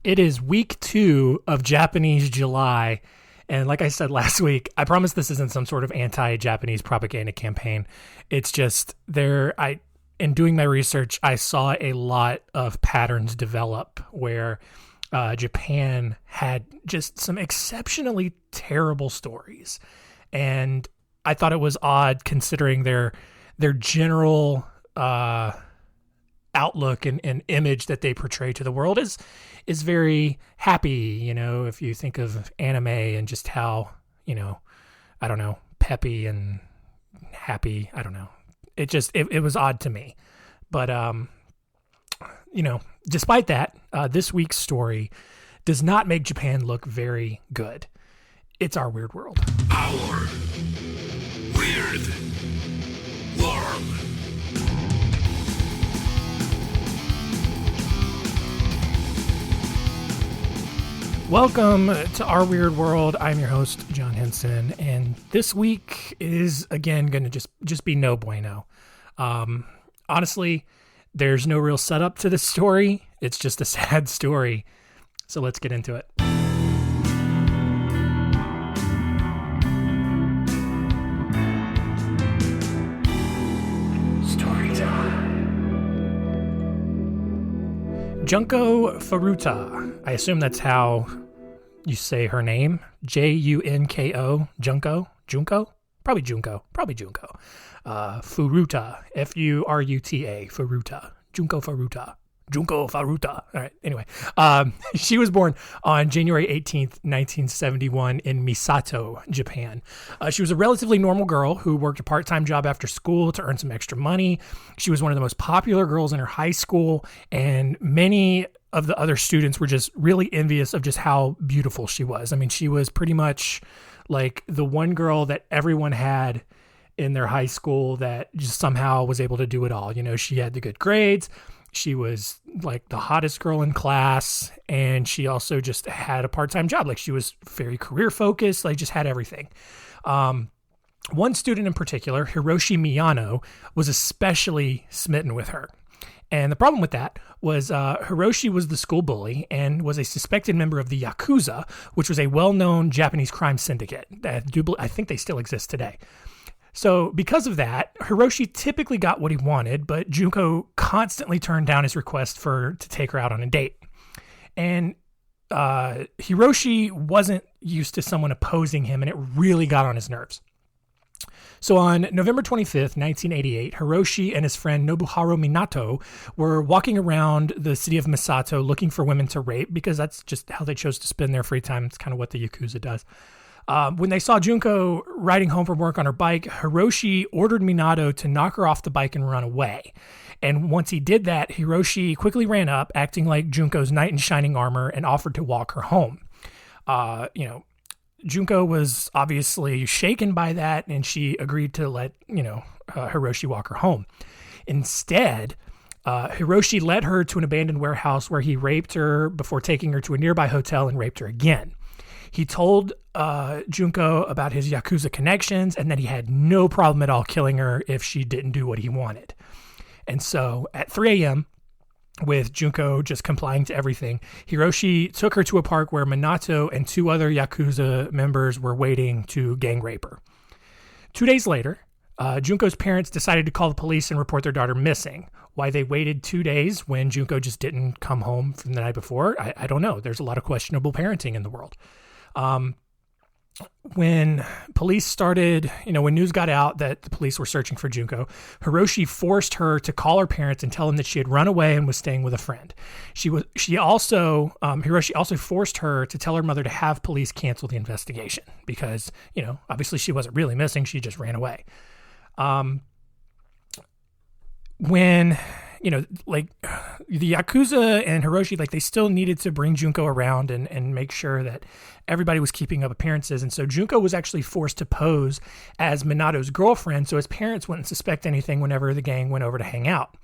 It is week 2 of Japanese July. And like I said last week, I promise this isn't some sort of anti-Japanese propaganda campaign. It's just in doing my research, I saw a lot of patterns develop where Japan had just some exceptionally terrible stories. And I thought it was odd considering their general outlook and image that they portray to the world is very happy, if you think of anime and just how, I don't know, peppy and happy. I don't know. It was odd to me. But, despite that, this week's story does not make Japan look very good. It's our weird world. Our weird world. Welcome to Our Weird World. I'm your host, John Henson, and this week is, again, going to just be no bueno. Honestly, there's no real setup to this story. It's just a sad story. So let's get into it. Junko Furuta. I assume that's how you say her name. Junko. Junko? Probably Junko. Furuta. Furuta. Furuta. Junko Furuta. Junko Furuta. All right. Anyway, she was born on January 18th, 1971 in Misato, Japan. She was a relatively normal girl who worked a part-time job after school to earn some extra money. She was one of the most popular girls in her high school, and many of the other students were just really envious of just how beautiful she was. I mean, she was pretty much like the one girl that everyone had in their high school that just somehow was able to do it all. She had the good grades. She was like the hottest girl in class, and she also just had a part-time job. Like, she was very career focused, like just had everything. One student in particular, Hiroshi Miyano, was especially smitten with her. And the problem with that was Hiroshi was the school bully and was a suspected member of the Yakuza, which was a well-known Japanese crime syndicate that I think they still exist today. So because of that, Hiroshi typically got what he wanted, but Junko constantly turned down his request to take her out on a date. And Hiroshi wasn't used to someone opposing him, and it really got on his nerves. So on November 25th, 1988, Hiroshi and his friend Nobuharu Minato were walking around the city of Misato looking for women to rape, because that's just how they chose to spend their free time. It's kind of what the Yakuza does. When they saw Junko riding home from work on her bike, Hiroshi ordered Minato to knock her off the bike and run away. And once he did that, Hiroshi quickly ran up, acting like Junko's knight in shining armor, and offered to walk her home. Junko was obviously shaken by that, and she agreed to let, Hiroshi walk her home. Instead, Hiroshi led her to an abandoned warehouse where he raped her before taking her to a nearby hotel and raped her again. He told Junko about his Yakuza connections and that he had no problem at all killing her if she didn't do what he wanted. And so at 3 a.m., with Junko just complying to everything, Hiroshi took her to a park where Minato and 2 other Yakuza members were waiting to gang rape her. 2 days later, Junko's parents decided to call the police and report their daughter missing. Why they waited 2 days when Junko just didn't come home from the night before, I don't know. There's a lot of questionable parenting in the world. When police started, when news got out that the police were searching for Junko, Hiroshi forced her to call her parents and tell them that she had run away and was staying with a friend. Hiroshi also forced her to tell her mother to have police cancel the investigation because, obviously she wasn't really missing. She just ran away. When the Yakuza and Hiroshi, they still needed to bring Junko around and make sure that everybody was keeping up appearances. And so Junko was actually forced to pose as Minato's girlfriend so his parents wouldn't suspect anything whenever the gang went over to hang out.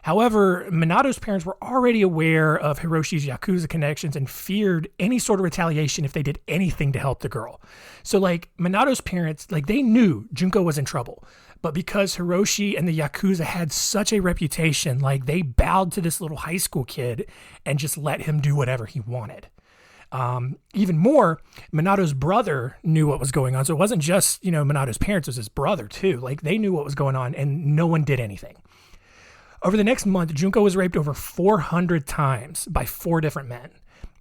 However, Minato's parents were already aware of Hiroshi's Yakuza connections and feared any sort of retaliation if they did anything to help the girl. So Minato's parents, they knew Junko was in trouble. But because Hiroshi and the Yakuza had such a reputation, like they bowed to this little high school kid and just let him do whatever he wanted. Even more, Minato's brother knew what was going on. So it wasn't just, Minato's parents, it was his brother too. Like they knew what was going on and no one did anything. Over the next month, Junko was raped over 400 times by 4 different men.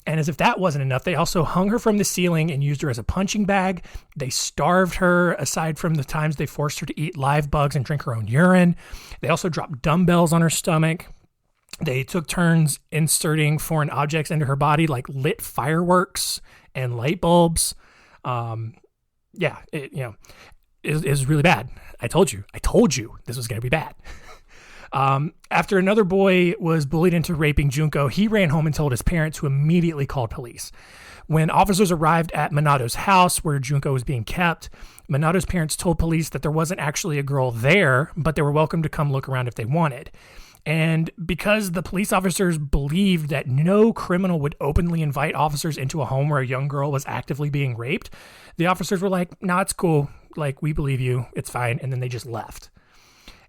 And as if that wasn't enough, they also hung her from the ceiling and used her as a punching bag. They starved her, aside from the times they forced her to eat live bugs and drink her own urine. They also dropped dumbbells on her stomach. They took turns inserting foreign objects into her body, like lit fireworks and light bulbs. It was really bad. I told you this was going to be bad. After another boy was bullied into raping Junko, he ran home and told his parents, who immediately called police. When officers arrived at Minato's house where Junko was being kept, Minato's parents told police that there wasn't actually a girl there, but they were welcome to come look around if they wanted. And because the police officers believed that no criminal would openly invite officers into a home where a young girl was actively being raped, the officers were like, "Nah, it's cool. Like, we believe you. It's fine." And then they just left.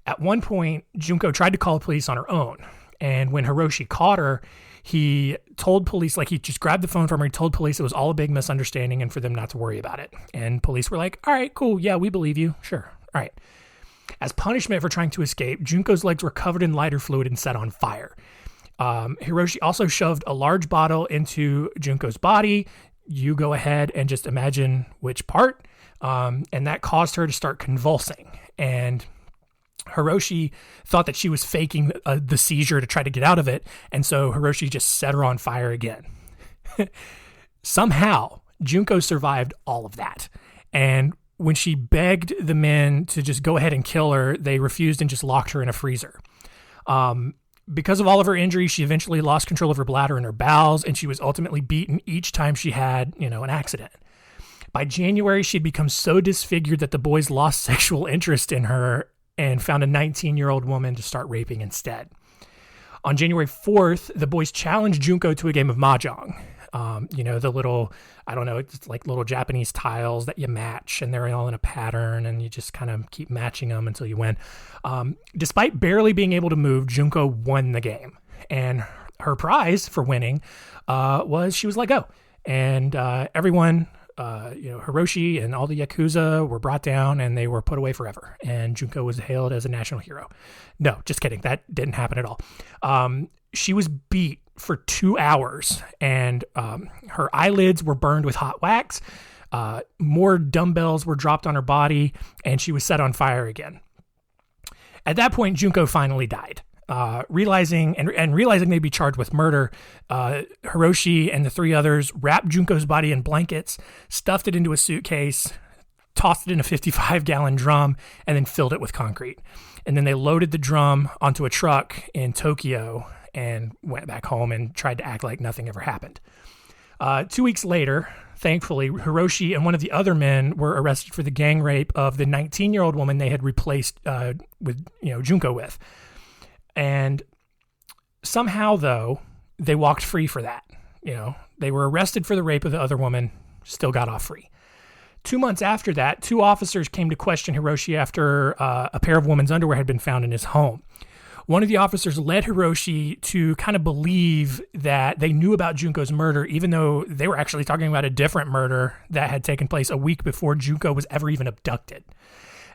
At one point, Junko tried to call the police on her own. And when Hiroshi caught her, he told police, he just grabbed the phone from her. He told police it was all a big misunderstanding and for them not to worry about it. And police were like, "All right, cool. Yeah, we believe you. Sure. All right." As punishment for trying to escape, Junko's legs were covered in lighter fluid and set on fire. Hiroshi also shoved a large bottle into Junko's body. You go ahead and just imagine which part. And that caused her to start convulsing. And Hiroshi thought that she was faking the seizure to try to get out of it. And so Hiroshi just set her on fire again. Somehow, Junko survived all of that. And when she begged the men to just go ahead and kill her, they refused and just locked her in a freezer. Because of all of her injuries, she eventually lost control of her bladder and her bowels, and she was ultimately beaten each time she had, an accident. By January, she'd become so disfigured that the boys lost sexual interest in her and found a 19-year-old woman to start raping instead. On January 4th, the boys challenged Junko to a game of mahjong. The little, it's like little Japanese tiles that you match, and they're all in a pattern, and you just kind of keep matching them until you win. Despite barely being able to move, Junko won the game. And her prize for winning was she was let go. And everyone, Hiroshi and all the Yakuza were brought down, and they were put away forever. And Junko was hailed as a national hero. No, just kidding. That didn't happen at all. She was beat for 2 hours, and her eyelids were burned with hot wax. More dumbbells were dropped on her body, and she was set on fire again. At that point, Junko finally died. Realizing they'd be charged with murder, Hiroshi and the 3 others wrapped Junko's body in blankets, stuffed it into a suitcase, tossed it in a 55-gallon drum, and then filled it with concrete. And then they loaded the drum onto a truck in Tokyo and went back home and tried to act like nothing ever happened. 2 weeks later, thankfully, Hiroshi and one of the other men were arrested for the gang rape of the 19-year-old woman they had replaced with Junko with. And somehow, though, they walked free for that. They were arrested for the rape of the other woman, still got off free. 2 months after that, 2 officers came to question Hiroshi after a pair of women's underwear had been found in his home. One of the officers led Hiroshi to kind of believe that they knew about Junko's murder, even though they were actually talking about a different murder that had taken place a week before Junko was ever even abducted.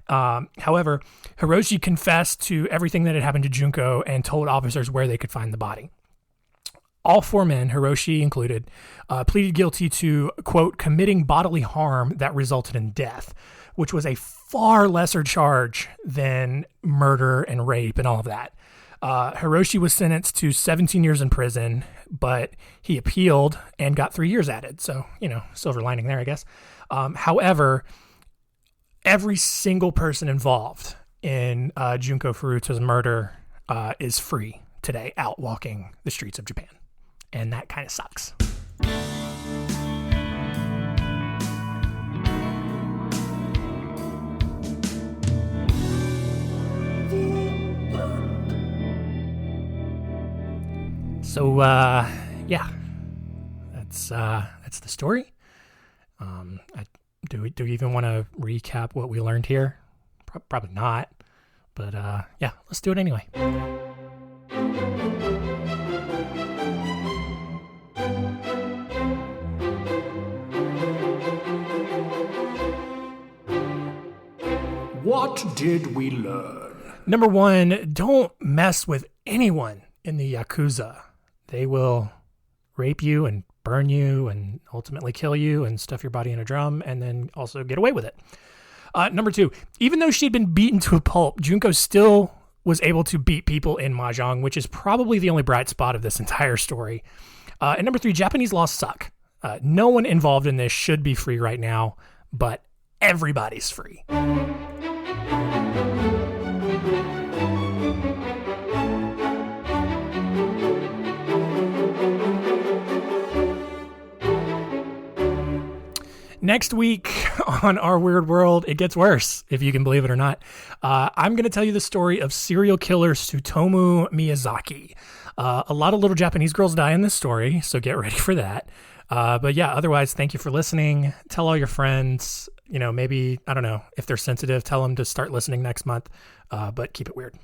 However, Hiroshi confessed to everything that had happened to Junko and told officers where they could find the body. All 4 men, Hiroshi included, pleaded guilty to, quote, committing bodily harm that resulted in death, which was a far lesser charge than murder and rape and all of that. Hiroshi was sentenced to 17 years in prison, but he appealed and got 3 years added. So, silver lining there, I guess. However, every single person involved in Junko Furuta's murder is free today, out walking the streets of Japan. And that kind of sucks. So, that's the story. Do we even want to recap what we learned here? Probably not. But yeah, let's do it anyway. What did we learn? Number 1, don't mess with anyone in the Yakuza. They will rape you and burn you and ultimately kill you and stuff your body in a drum and then also get away with it. Number 2, even though she'd been beaten to a pulp, Junko still was able to beat people in Mahjong, which is probably the only bright spot of this entire story. And number 3, Japanese laws suck. No one involved in this should be free right now, but everybody's free. Next week on Our Weird World, it gets worse, if you can believe it or not. I'm going to tell you the story of serial killer Tsutomu Miyazaki. A lot of little Japanese girls die in this story, so get ready for that. But yeah, otherwise, thank you for listening. Tell all your friends, maybe, I don't know, if they're sensitive, tell them to start listening next month, but keep it weird.